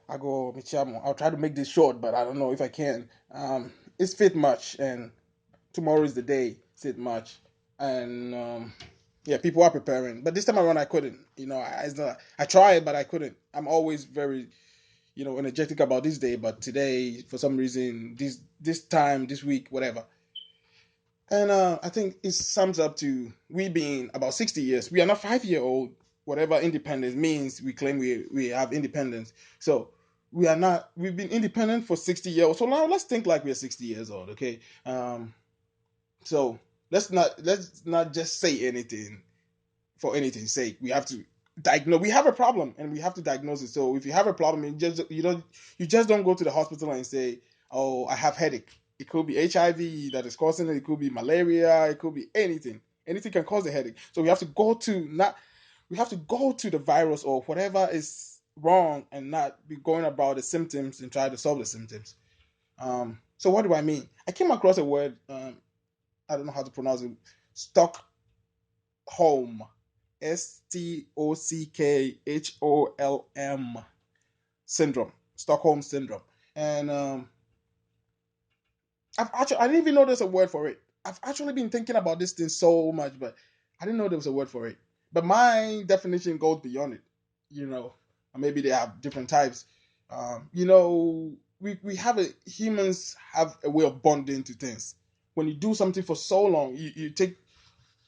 I go, Michiamo, I'll try to make this short, but I don't know if I can. It's fit much, and tomorrow is the day. It's fit much, and yeah, people are preparing. But this time around, I couldn't. I tried, but I couldn't. I'm always very, energetic about this day, but today, for some reason, this time, this week, whatever. And I think it sums up to we being about 60 years. We are not 5 year old, whatever independence means. We claim we have independence. So we are not, we've been independent for 60 years. So now let's think like we're 60 years old, okay? So let's not just say anything for anything's sake. We have to diagnose. We have a problem, and we have to diagnose it. So if you have a problem, you just don't go to the hospital and say, "Oh, I have headache." It could be HIV that is causing it. It could be malaria. It could be anything. Anything can cause a headache. So we have to go to the virus or whatever is wrong, and not be going about the symptoms and try to solve the symptoms. So what do I mean? I came across a word. I don't know how to pronounce it. Stockholm, Stockholm syndrome, Stockholm syndrome, and I didn't even know there's a word for it. I've actually been thinking about this thing so much, but I didn't know there was a word for it. But my definition goes beyond it, you know. Maybe they have different types. We have humans have a way of bonding to things. When you do something for so long, you take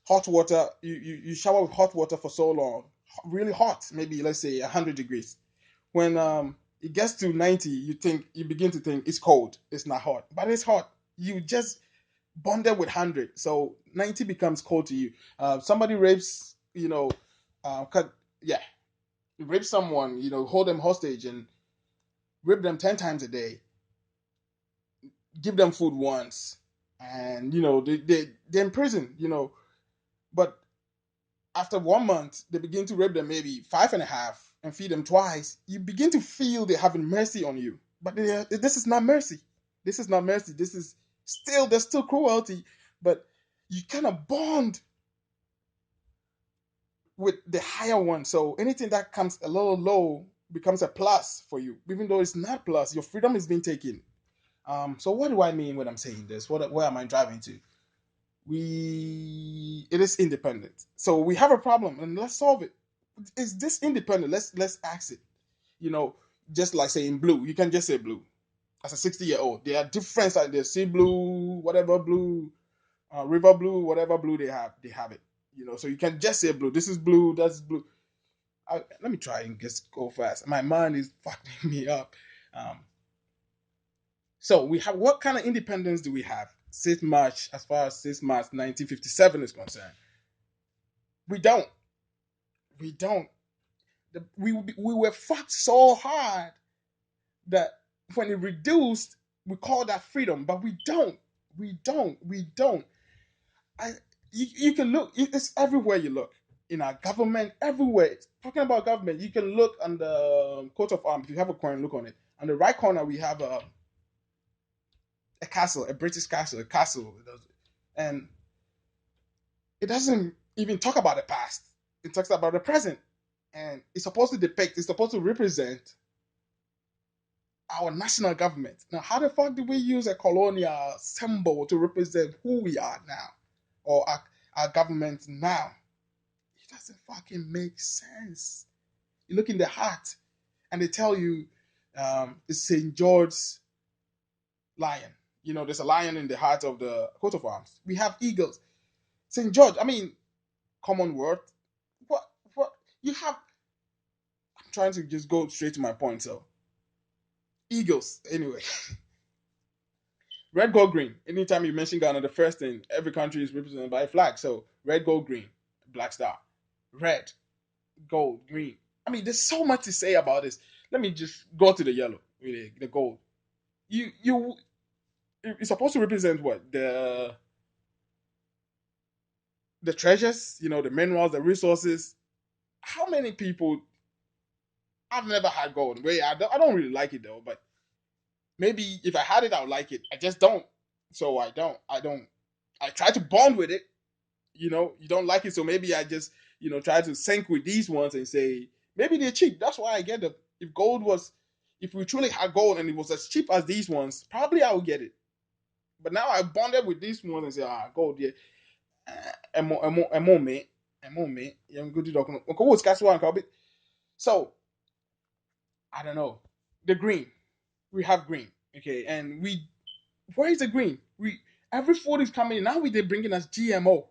hot water, you shower with hot water for so long, really hot, maybe let's say 100 degrees. When it gets to 90, you begin to think it's cold, it's not hot, but it's hot. You just bonded with 100, so 90 becomes cold to you. Somebody rapes, yeah, rape someone, hold them hostage and rape them 10 times a day, give them food once, and they're in prison, but after 1 month, they begin to rape them maybe five and a half and feed them twice. You begin to feel they're having mercy on you. But this is not mercy. This is not mercy. There's still cruelty, but you kind of bond with the higher one. So anything that comes a little low becomes a plus for you, even though it's not plus. Your freedom is being taken. So what do I mean when I'm saying this? Where am I driving to? It is independent, so we have a problem and let's solve it. Is this independent? Let's ask it. you know just like saying blue, you can just say blue. As a 60-year-old, there are different, like the sea blue, whatever blue, river blue, whatever blue they have it. So you can just say blue. This is blue, that's blue. Let me try and just go fast, my mind is fucking me up. Um, so we have, what kind of independence do we have? 6 March, as far as 6 March 1957 is concerned, we don't. We don't. We were fucked so hard that when it reduced, we call that freedom, but we don't. We don't. I, you can look, it's everywhere you look. In our government, everywhere. Talking about government, you can look on the coat of arms. If you have a coin, look on it. On the right corner, we have a castle, a British castle, a castle. And it doesn't even talk about the past. It talks about the present. And it's supposed to represent our national government. Now, how the fuck do we use a colonial symbol to represent who we are now, or our government now? It doesn't fucking make sense. You look in the heart, and they tell you it's St. George's lion. There's a lion in the heart of the coat of arms. We have eagles. St. George, I mean, common word. What you have? I'm trying to just go straight to my point. So, eagles, anyway. Red, gold, green. Anytime you mention Ghana, the first thing, every country is represented by a flag. So red, gold, green, black star. Red, gold, green. I mean, there's so much to say about this. Let me just go to the yellow, really, the gold. You it's supposed to represent what? The treasures, the minerals, the resources. How many people? I've never had gold. Wait, I don't really like it though, but maybe if I had it, I would like it. I just don't. So I don't. I don't. I try to bond with it. You don't like it, so maybe I just try to sync with these ones and say maybe they're cheap. That's why I get them. If gold was, If we truly had gold and it was as cheap as these ones, probably I would get it. But now I bonded with these ones and say, gold, yeah. A moment. Yeah, I'm good to talk. Okay, what's gas one? So I don't know. The green, we have green, okay, and we where is the green? We every food is coming in. Now they bringing us GMO.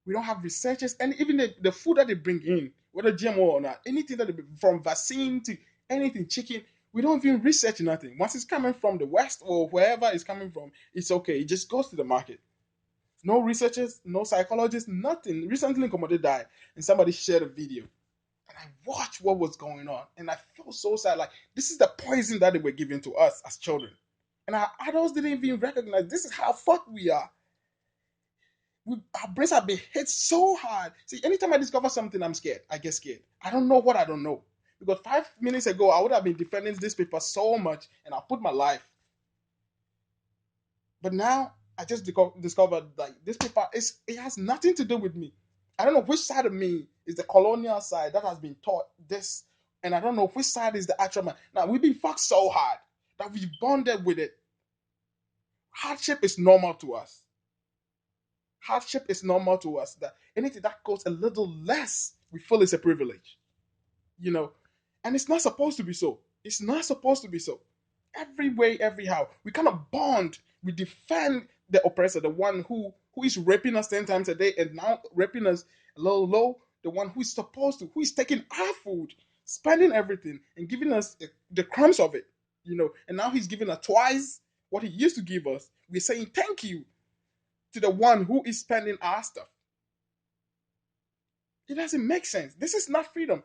We don't have researchers, and even the food that they bring in, whether GMO or not, anything that from vaccine to anything, chicken, we don't even research nothing. Once it's coming from the West or wherever it's coming from, it's okay. It just goes to the market. No researchers, no psychologists, nothing. Recently, Commodity died, and somebody shared a video, and I watched what was going on, and I felt so sad. Like this is the poison that they were giving to us as children, and our adults didn't even recognize this is how fucked we are. Our brains have been hit so hard. See, anytime I discover something, I'm scared. I get scared. I don't know what I don't know. Because 5 minutes ago, I would have been defending this paper so much, and I put my life. But now, I just discovered like this paper it has nothing to do with me. I don't know which side of me is the colonial side that has been taught this, and I don't know which side is the actual man. Now we've been fucked so hard that we've bonded with it. Hardship is normal to us. Hardship is normal to us. That anything that goes a little less, we feel is a privilege. You know, and it's not supposed to be so. It's not supposed to be so. Every way, every how, we kind of bond. We defend the oppressor, the one who is raping us 10 times a day and now raping us a little low. The one who is supposed to, who is taking our food, spending everything, and giving us the crumbs of it. And now he's giving us twice what he used to give us. We're saying thank you to the one who is spending our stuff. It doesn't make sense. This is not freedom.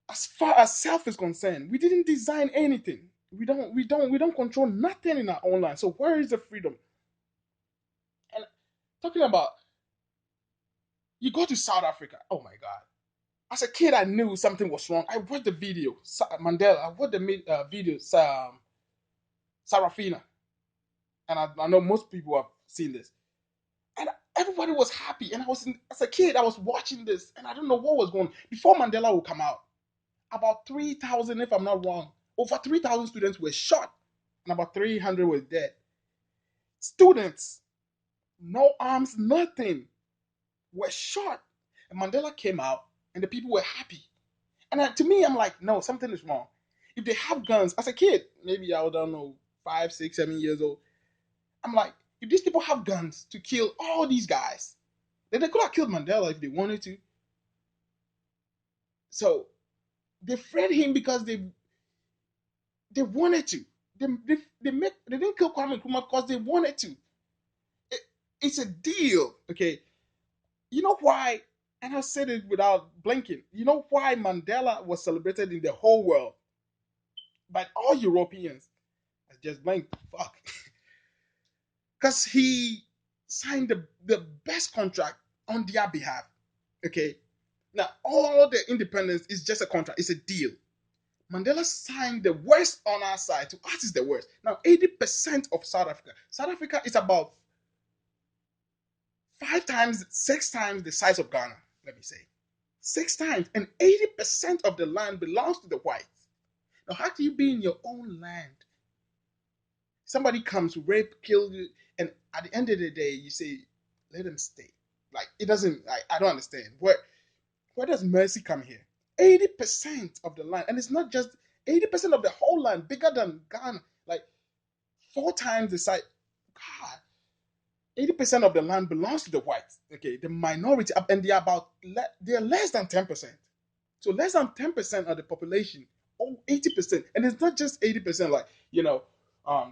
As far as self is concerned, we didn't design anything. We don't control nothing in our own life. So where is the freedom? And talking about you go to South Africa. Oh my God. As a kid, I knew something was wrong. I watched the video, Mandela. I watched the video, Sarafina, and I know most people have seen this. And everybody was happy. And as a kid, I was watching this, and I don't know what was going on. Before Mandela would come out, about 3,000, if I'm not wrong, over 3,000 students were shot, and about 300 were dead. Students, no arms, nothing, were shot. And Mandela came out, and the people were happy. And to me, I'm like, no, something is wrong. If they have guns, as a kid, maybe I don't know, 5, 6, 7 years old, I'm like, if these people have guns to kill all these guys, then they could have killed Mandela if they wanted to. So they freed him because they wanted to. They didn't kill Kwame Nkrumah because they wanted to. It, it's a deal, okay. You know why? And I said it without blinking. You know why Mandela was celebrated in the whole world by all Europeans? I just blinked. Fuck. Because he signed the best contract on their behalf. Okay. Now all the independence is just a contract. It's a deal. Mandela signed the worst on our side. To us, is the worst. Now, 80% of South Africa. South Africa is about 5 times, 6 times the size of Ghana, let me say. 6 times. And 80% of the land belongs to the whites. Now, how can you be in your own land? Somebody comes, rape, kill you, and at the end of the day, you say, let them stay. Like, it doesn't, I don't understand. Where does mercy come here? 80% of the land, and it's not just 80% of the whole land, bigger than Ghana, like 4 times the size. God, 80% of the land belongs to the whites. Okay, the minority, and they're less than 10%. So less than 10% of the population, 80%, and it's not just 80%. Like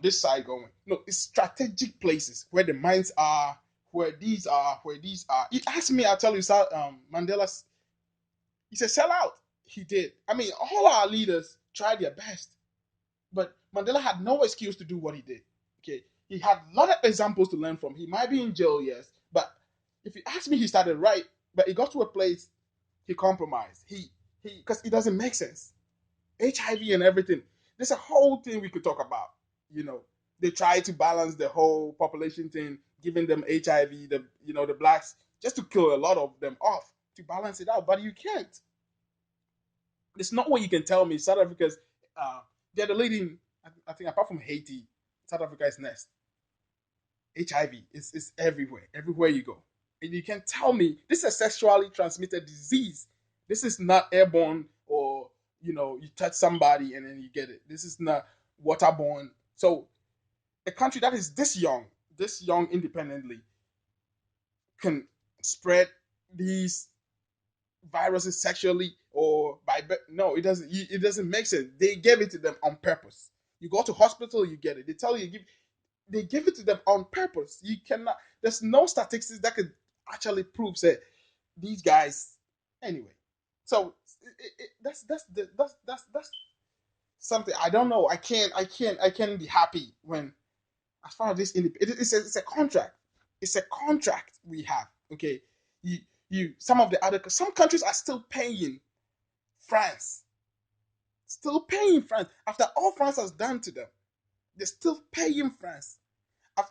this side going. No, it's strategic places where the mines are, where these are, where these are. You ask me, I'll tell you. Mandela's He's a sellout. He did. I mean, all our leaders tried their best, but Mandela had no excuse to do what he did. Okay, he had a lot of examples to learn from. He might be in jail, yes, but if you ask me, he started right, but he got to a place he compromised. He because it doesn't make sense. HIV and everything. There's a whole thing we could talk about. You know, they try to balance the whole population thing, giving them HIV, the blacks, just to kill a lot of them off to balance it out, but you can't. There's no way you can tell me South Africa's they're the leading. I think apart from Haiti, South Africa is next. HIV is everywhere, everywhere you go, and you can tell me this is a sexually transmitted disease. This is not airborne, or you touch somebody and then you get it. This is not waterborne. So a country that is this young independently, can spread these viruses sexually or by no, it doesn't make sense. They gave it to them on purpose. You go to hospital, you get it. They tell you, they give it to them on purpose. You cannot. There's no statistics that could actually prove that these guys. Anyway, so that's something I don't know. I can't be happy when, as far as this it's a contract. It's a contract we have. Okay, some countries are still paying France, still paying France after all France has done to them. They're still paying France.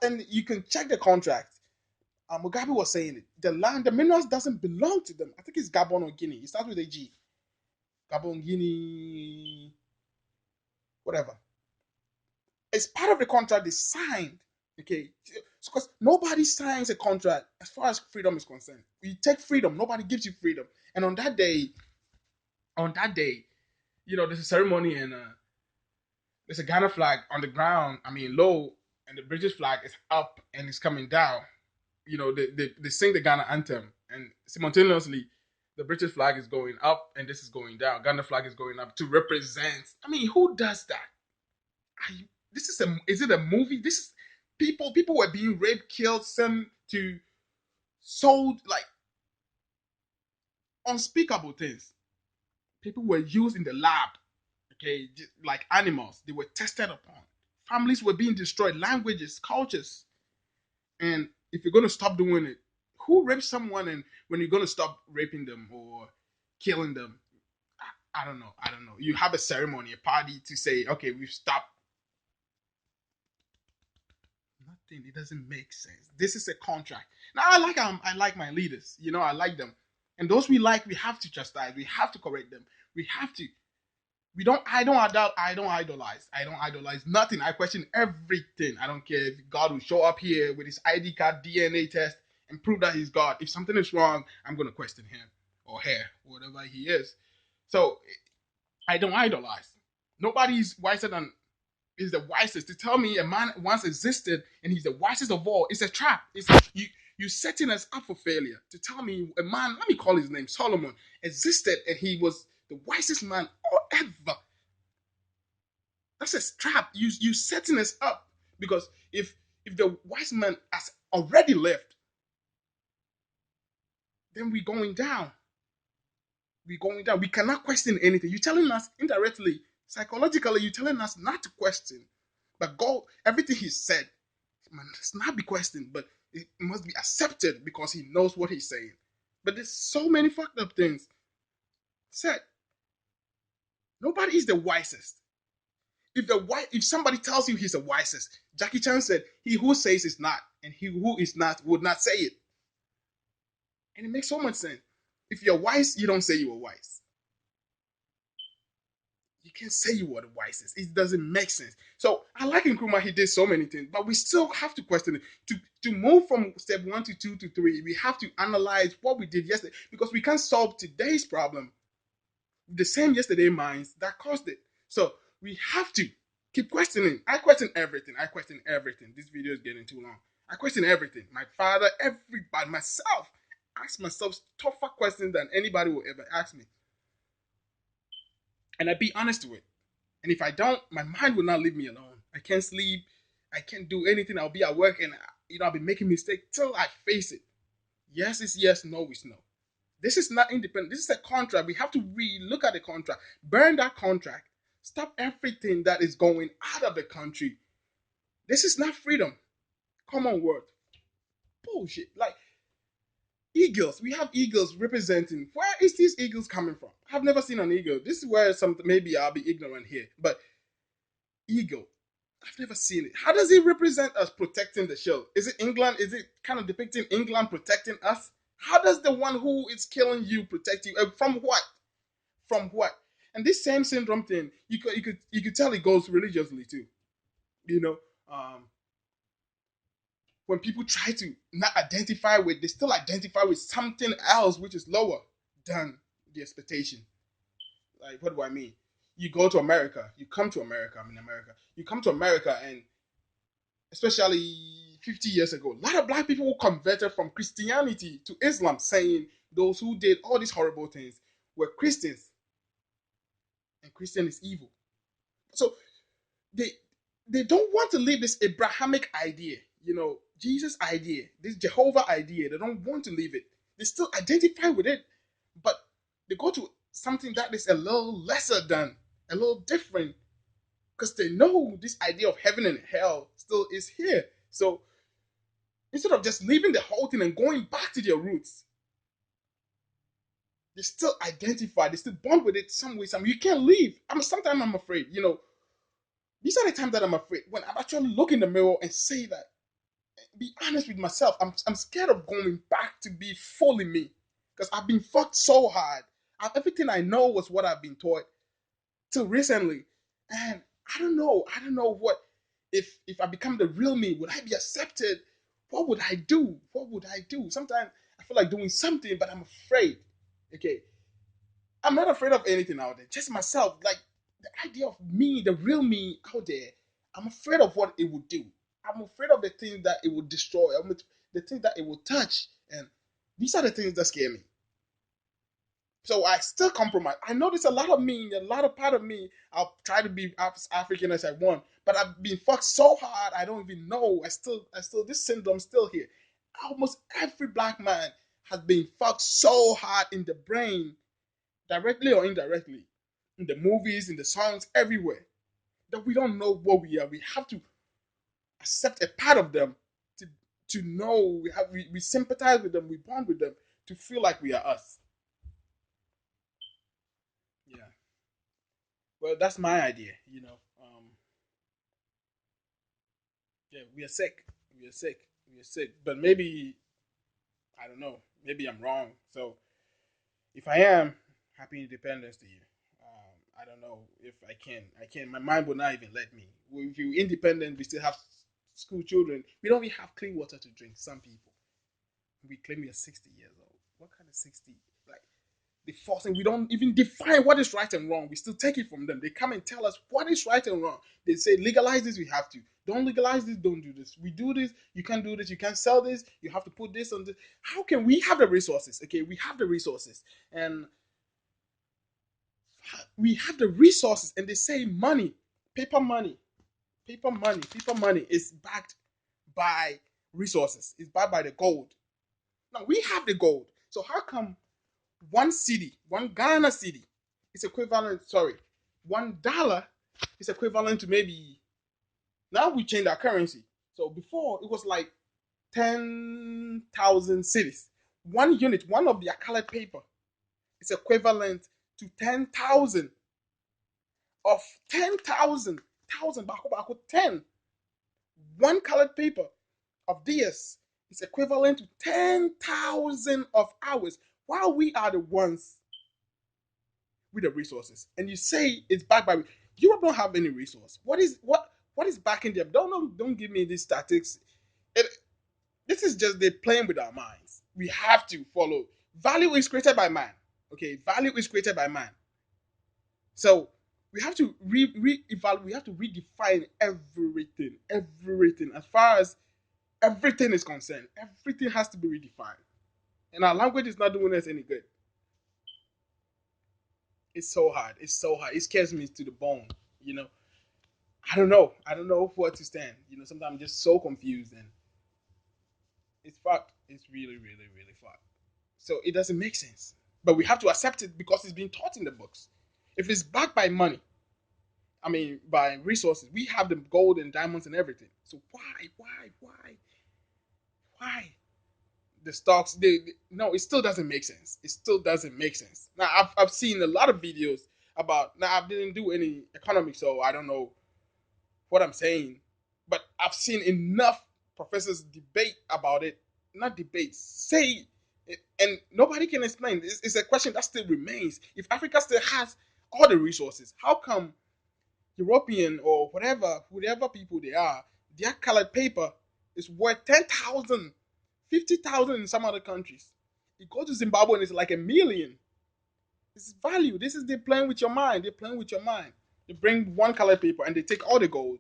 And you can check the contract. Mugabe was saying it. The land, the minerals doesn't belong to them. I think it's Gabon or Guinea. It starts with a G. Gabon, Guinea, whatever. It's part of the contract they signed. Okay, because nobody signs a contract as far as freedom is concerned. You take freedom, nobody gives you freedom. And on that day, there's a ceremony, and there's a Ghana flag on the ground. I mean, low, and the British flag is up and it's coming down. They sing the Ghana anthem, and simultaneously, the British flag is going up and this is going down. Ghana flag is going up to represent. I mean, who does that? This is it a movie? This is people were being raped, killed, sent to sold, like unspeakable things. People were used in the lab, okay, like animals. They were tested upon. Families were being destroyed, languages, cultures. And if you're gonna stop doing it, who rapes someone, and when you're gonna stop raping them or killing them? I don't know. I don't know. You have a ceremony, a party to say, okay, we've stopped. Nothing. It doesn't make sense. This is a contract. Now I like my leaders. I like them, and those we like, we have to chastise. We have to correct them. We have to. We don't. I don't idolize. I don't idolize nothing. I question everything. I don't care if God will show up here with his ID card, DNA test, and prove that he's God. If something is wrong, I'm gonna question him or her, whatever he is. So I don't idolize. Nobody's wiser than is the wisest. To tell me a man once existed and he's the wisest of all, it's a trap. It's you setting us up for failure. To tell me a man, let me call his name Solomon, existed and he was the wisest man ever. That's a trap. You setting us up, because if the wise man has already left, then we're going down. We're going down. We cannot question anything. You're telling us indirectly, psychologically, you're telling us not to question. But God, everything he said, must not be questioned, but it must be accepted because he knows what he's saying. But there's so many fucked up things said. Nobody is the wisest. If somebody tells you he's the wisest, Jackie Chan said, "He who says is not, and he who is not would not say it." And it makes so much sense. If you're wise, you don't say you were wise. You can't say you were the wisest. It doesn't make sense. So I like Nkrumah. He did so many things, but we still have to question it. To move from step 1 to 2 to 3, we have to analyze what we did yesterday, because we can't solve today's problem the same yesterday minds that caused it. So we have to keep questioning. I question everything. I question everything. This video is getting too long. I question everything. My father, everybody, myself. Ask myself tougher questions than anybody will ever ask me. And I be honest with it. And if I don't, my mind will not leave me alone. I can't sleep. I can't do anything. I'll be at work and I'll be making mistakes till I face it. Yes is yes, no is no. This is not independent. This is a contract. We have to look at the contract. Burn that contract. Stop everything that is going out of the country. This is not freedom. Common word. Bullshit. Like eagles. We have eagles representing. Where is these eagles coming from? I've never seen an eagle. This is where something, maybe I'll be ignorant here. But eagle. I've never seen it. How does it represent us protecting the shield? Is it England? Is it kind of depicting England protecting us? How does the one who is killing you protect you? From what? From what? And this same syndrome thing, you could tell it goes religiously too. You know, um, when people try to not identify with, they still identify with something else which is lower than the expectation. Like, what do I mean? You go to America, you come to America. I'm in America. You come to America, and especially 50 years ago, a lot of black people converted from Christianity to Islam, saying those who did all these horrible things were Christians, and Christian is evil. So they they don't want to leave this Abrahamic idea, Jesus idea, this Jehovah idea. They don't want to leave it. They still identify with it, but they go to something that is a little lesser than, a little different, because they know this idea of heaven and hell still is here. So instead of just leaving the whole thing and going back to their roots, they still identify, they still bond with it some way. Some you can't leave. Sometimes I'm afraid. These are the times that I'm afraid, when I actually look in the mirror and say that, be honest with myself. I'm scared of going back to be fully me, because I've been fucked so hard. Everything I know was what I've been taught till recently, and I don't know what, if I become the real me, would I be accepted? What would I do? What would I do? Sometimes I feel like doing something, but I'm afraid. Okay, I'm not afraid of anything out there, just myself. Like, the idea of me, the real me out there, I'm afraid of what it would do. I'm afraid of the things that it would destroy. The things that it will touch. And these are the things that scare me. So I still compromise. I know there's a lot of me, a lot of part of me. I'll try to be as African as I want, but I've been fucked so hard. I don't even know. This syndrome's still here. Almost every black man has been fucked so hard in the brain, directly or indirectly, in the movies, in the songs, everywhere, that we don't know what we are. We have to accept a part of them to know. We sympathize with them, we bond with them, to feel like we are us. Yeah. Well, that's my idea. Yeah, we are sick. We are sick. We are sick. But maybe, I don't know. Maybe I'm wrong. So if I am, happy independence to you. I don't know if I can. I can. My mind will not even let me. If you're independent, we still have school children. We don't even have clean water to drink. Some people. We claim we are 60 years old. What kind of 60? Like, they forcing. We don't even define what is right and wrong. We still take it from them. They come and tell us what is right and wrong. They say legalize this. We have to. Don't legalize this. Don't do this. We do this. You can't do this. You can't sell this. You have to put this on this. How can we have the resources? Okay, we have the resources, and they say money, paper money, paper money is backed by resources. It's backed by the gold. Now we have the gold. So how come one city, one Ghana city, is equivalent? Sorry, $1 is equivalent to, maybe, now we change our currency. So before it was like 10,000 cities. One unit, one of their colored paper, is equivalent to 10,000 of 10,000, bako bako 10. One colored paper of theirs is equivalent to 10,000 of ours, while we are the ones with the resources. And you say it's backed by Europe. Don't have any resource. What is backing them? Don't give me these statistics. It, this is just, they're playing with our minds. We have to follow. Value is created by man. Okay, value is created by man. So we have to evaluate. We have to redefine everything as far as everything is concerned. Everything has to be redefined, and our language is not doing us any good. It's so hard. It's so hard. It scares me to the bone. You know, I don't know. I don't know where to stand. Sometimes I'm just so confused, and it's fucked. It's really, really, really fucked. So it doesn't make sense. But we have to accept it because it's been taught in the books. If it's backed by money, I mean, by resources, we have the gold and diamonds and everything. So why? The stocks, no, it still doesn't make sense. It still doesn't make sense. Now, I've seen a lot of videos about, now I didn't do any economics, so I don't know what I'm saying, but I've seen enough professors debate about it, not debate, say it, and nobody can explain. It's a question that still remains. If Africa still has all the resources. How come European or whatever people they are, their colored paper is worth 10,000, 50,000 in some other countries? You go to Zimbabwe and it's like 1 million. This is value. This is they playing with your mind. They're playing with your mind. They bring one colored paper and they take all the gold,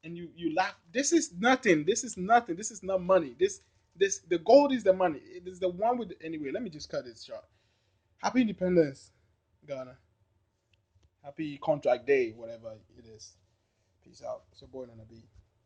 and you laugh. This is nothing. This is nothing. This is not money. This the gold is the money. It is the one with anyway. Let me just cut it short. Happy Independence, Ghana. Happy Contract Day, whatever it is. Peace out. It's your boy Nana B.